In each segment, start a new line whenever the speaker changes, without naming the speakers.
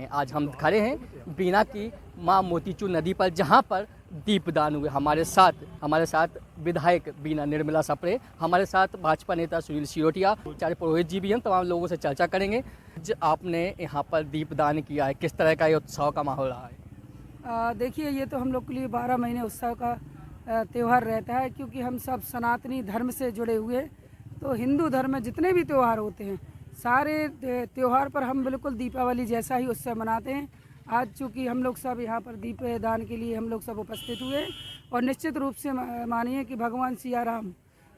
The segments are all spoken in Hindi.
हैं। आज हम खड़े हैं बीना की माँ मोतीचूर नदी पर, जहाँ पर दीपदान हुए। हमारे साथ विधायक बीना निर्मला सप्रे, हमारे साथ भाजपा नेता सुनील सिरोटिया, आचार्य पुरोहित जी भी हैं। तमाम लोगों से चर्चा करेंगे। आपने यहाँ पर दीपदान किया है, किस तरह का ये उत्सव का माहौल रहा है?
देखिए, ये तो हम लोग के लिए 12 महीने उत्सव का त्यौहार रहता है, क्योंकि हम सब सनातनी धर्म से जुड़े हुए। तो हिंदू धर्म में जितने भी त्यौहार होते हैं, सारे त्यौहार पर हम बिल्कुल दीपावली जैसा ही उत्सव मनाते हैं। आज चूँकि हम लोग सब यहाँ पर दीप दान के लिए हम लोग सब उपस्थित हुए, और निश्चित रूप से मानिए कि भगवान सिया राम,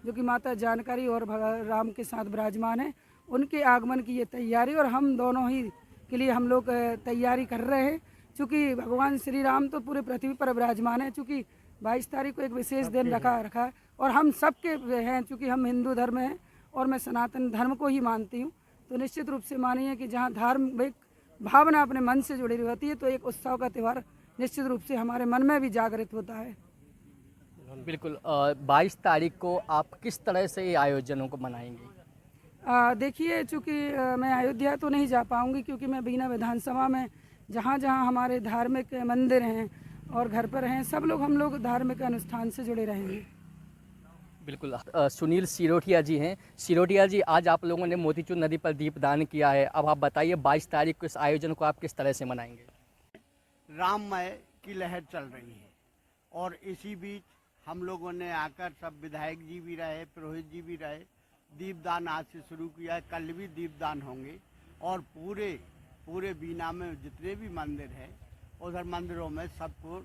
जो कि माता जानकारी और राम के साथ विराजमान है, उनके आगमन की ये तैयारी, और हम दोनों ही के लिए हम लोग तैयारी कर रहे हैं। चूँकि भगवान श्री राम तो पूरे पृथ्वी पर विराजमान है, चूँकि 22 तारीख को एक विशेष दिन रखा है, और हम सबके हैं, चूँकि हम हिंदू धर्म हैं और मैं सनातन धर्म को ही मानती हूँ। तो निश्चित रूप से मानिए कि जहाँ धार्मिक भावना अपने मन से जुड़ी रहती है, तो एक उत्सव का त्यौहार निश्चित रूप से हमारे मन में भी जागृत होता है।
बिल्कुल। 22 तारीख को आप किस तरह से ये आयोजनों को मनाएंगे?
देखिए, चूँकि मैं अयोध्या तो नहीं जा पाऊँगी, क्योंकि मैं बीना विधानसभा में जहाँ जहाँ हमारे धार्मिक मंदिर हैं और घर पर हैं, सब लोग हम लोग धार्मिक अनुष्ठान से जुड़े रहेंगे।
बिल्कुल। सुनील सिरोटिया जी हैं। सिरोटिया जी, आज आप लोगों ने मोतीचूर नदी पर दीपदान किया है। अब आप बताइए, 22 तारीख को इस आयोजन को आप किस तरह से मनाएंगे?
राममय की लहर चल रही है, और इसी बीच हम लोगों ने आकर, सब विधायक जी भी रहे, पुरोहित जी भी रहे, दीपदान आज से शुरू किया है। कल भी दीपदान होंगे, और पूरे बीना में जितने भी मंदिर हैं, उधर मंदिरों में सबको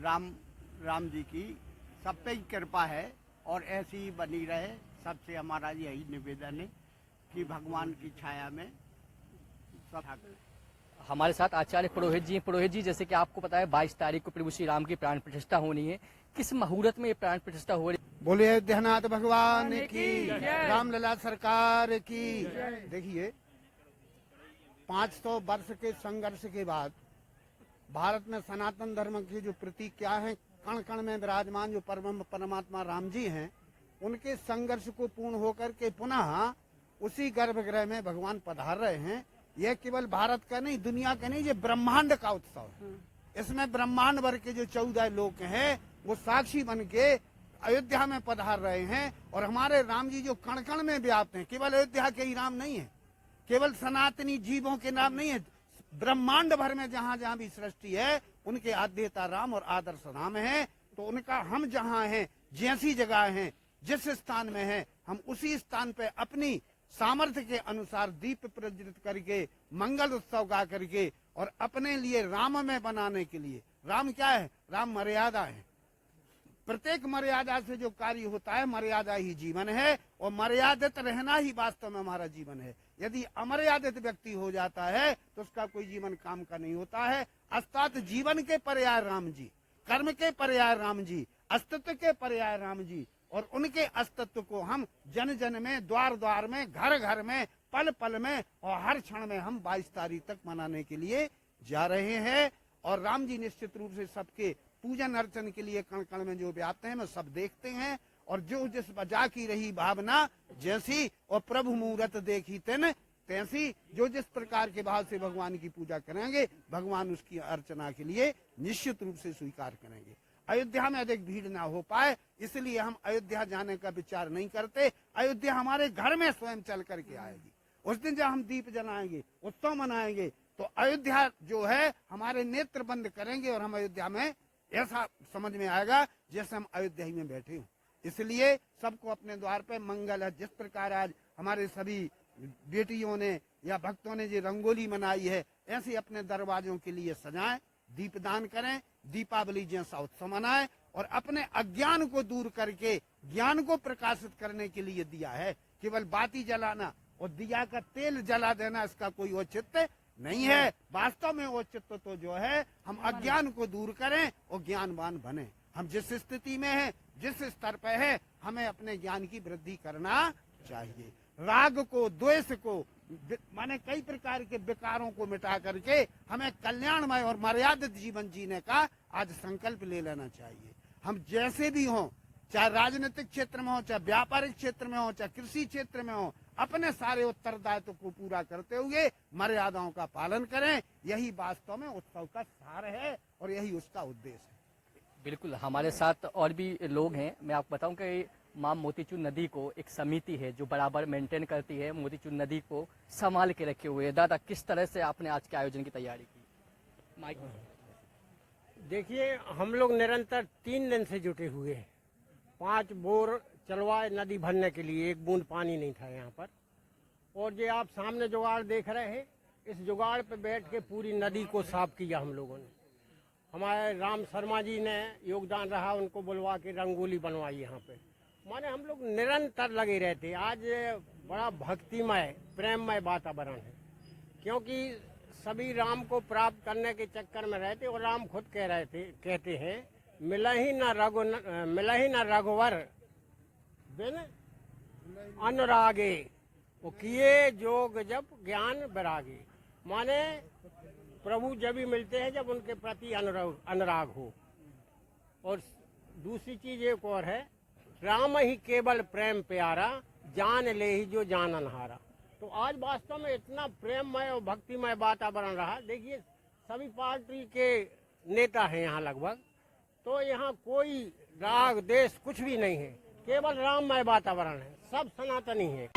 राम जी की सब पे कृपा है, और ऐसी ही बनी रहे। सबसे हमारा यही निवेदन है कि भगवान की छाया में सब।
हमारे साथ आचार्य पुरोहित जी। पुरोहित जी, जैसे कि आपको पता है 22 तारीख को प्रभु श्री राम की प्राण प्रतिष्ठा होनी है। किस मुहूर्त में ये प्राण प्रतिष्ठा हो रही है?
बोले अयोध्यानाथ भगवान की, रामलला सरकार की। देखिए, 500 वर्ष के संघर्ष के बाद भारत में सनातन धर्म की जो प्रतीक क्या है, कण कण में विराजमान जो परमात्मा राम जी हैं, उनके संघर्ष को पूर्ण होकर के पुनः उसी गर्भगृह में भगवान पधार रहे हैं। यह केवल भारत का नहीं, दुनिया का नहीं, ये ब्रह्मांड का उत्सव है। इसमें ब्रह्मांड भर के जो 14 लोक हैं, वो साक्षी बन के अयोध्या में पधार रहे हैं। और हमारे राम जी जो कण कण में व्याप्त हैं, केवल अयोध्या के ही राम नहीं है, केवल सनातनी जीवों के नाम नहीं है, ब्रह्मांड भर में जहाँ जहाँ भी सृष्टि है, उनके आद्यता राम और आदर्श राम है। तो उनका हम जहाँ हैं, जैसी जगह हैं, जिस स्थान में हैं, हम उसी स्थान पे अपनी सामर्थ्य के अनुसार दीप प्रज्वलित करके, मंगल उत्सव गा करके, और अपने लिए राममय बनाने के लिए। राम क्या है? राम मर्यादा है। प्रत्येक मर्यादा से जो कार्य होता है, मर्यादा ही जीवन है, और मर्यादित रहना ही वास्तव में हमारा जीवन है। यदि अमर्यादित व्यक्ति हो जाता है, तो उसका कोई जीवन काम का नहीं होता है। अर्थात जीवन के पर्याय राम जी, कर्म के पर्याय राम जी, अस्तित्व के पर्याय राम जी, और उनके अस्तित्व को हम जन जन में, द्वार द्वार में, घर घर में, पल पल में और हर क्षण में हम 22 तारीख तक मनाने के लिए जा रहे हैं। और राम जी निश्चित रूप से सबके पूजन अर्चन के लिए कण कण में जो व्याप्त हैं, वो सब देखते हैं। और जो जिस वजह की रही भावना जैसी, और प्रभु मुहूर्त देखी तेन तैसी, जो जिस प्रकार के भाव से भगवान की पूजा करेंगे, भगवान उसकी अर्चना के लिए निश्चित रूप से स्वीकार करेंगे। अयोध्या में अधिक भीड़ ना हो पाए, इसलिए हम अयोध्या जाने का विचार नहीं करते। अयोध्या हमारे घर में स्वयं चल करके आएगी। उस दिन जब हम दीप जलाएंगे, उत्सव मनाएंगे, तो अयोध्या जो है हमारे नेत्र बंद करेंगे, और हम अयोध्या में ऐसा समझ में आएगा जैसे हम अयोध्या ही में बैठे हों। इसलिए सबको अपने द्वार पे मंगल है। जिस प्रकार आज हमारे सभी बेटियों ने या भक्तों ने जो रंगोली मनाई है, ऐसे अपने दरवाजों के लिए सजाएं, दीपदान करें, दीपावली जैसा उत्सव मनाएं, और अपने अज्ञान को दूर करके ज्ञान को प्रकाशित करने के लिए दिया है। केवल बाती जलाना और दिया का तेल जला देना, इसका कोई औचित्य नहीं है। वास्तव में औचित्य तो जो है, हम अज्ञान को दूर करें और ज्ञानवान बने। हम जिस स्थिति में हैं, जिस स्तर पर है, हमें अपने ज्ञान की वृद्धि करना चाहिए। राग को, द्वेष को, माने कई प्रकार के विकारों को मिटा करके हमें कल्याणमय और मर्यादित जीवन जीने का आज संकल्प ले लेना चाहिए। हम जैसे भी हों, चाहे राजनीतिक क्षेत्र में हो, चाहे व्यापारिक क्षेत्र में हो, चाहे कृषि क्षेत्र में हो, अपने सारे उत्तरदायित्व को पूरा करते हुए मर्यादाओं का पालन करें। यही वास्तव में उत्सव का सार है और यही उसका उद्देश्य है।
बिल्कुल, हमारे साथ और भी लोग हैं। मैं आपको बताऊं कि मां मोतीचूर नदी को एक समिति है जो बराबर मेंटेन करती है, मोतीचूर नदी को संभाल के रखे हुए है। दादा, किस तरह से आपने आज के आयोजन की तैयारी की? माइक।
देखिए, हम लोग निरंतर 3 दिन से जुटे हुए हैं। 5 बोर चलवाए नदी भरने के लिए, एक बूंद पानी नहीं था यहाँ पर। और ये आप सामने जुगाड़ देख रहे हैं, इस जुगाड़ पे बैठ के पूरी नदी को साफ किया हम लोगों ने। हमारे राम शर्मा जी ने योगदान रहा, उनको बुलवा के रंगोली बनवाई यहाँ पे। माने हम लोग निरंतर लगे रहते। आज बड़ा भक्तिमय प्रेममय वातावरण है, क्योंकि सभी राम को प्राप्त करने के चक्कर में रहते। और राम खुद कहते हैं, मिला ही न रघुवर बिन अनुरागे, वो किए जोग जब ज्ञान बैरागे। माने प्रभु जब भी मिलते हैं जब उनके प्रति अनुराग हो। और दूसरी चीज एक और है, राम ही केवल प्रेम प्यारा, जान ले ही जो जानन हारा। तो आज वास्तव में इतना प्रेममय और भक्तिमय वातावरण रहा। देखिए, सभी पार्टी के नेता हैं यहाँ लगभग, तो यहाँ कोई राग देश कुछ भी नहीं है, केवल राममय वातावरण है, सब सनातनी है।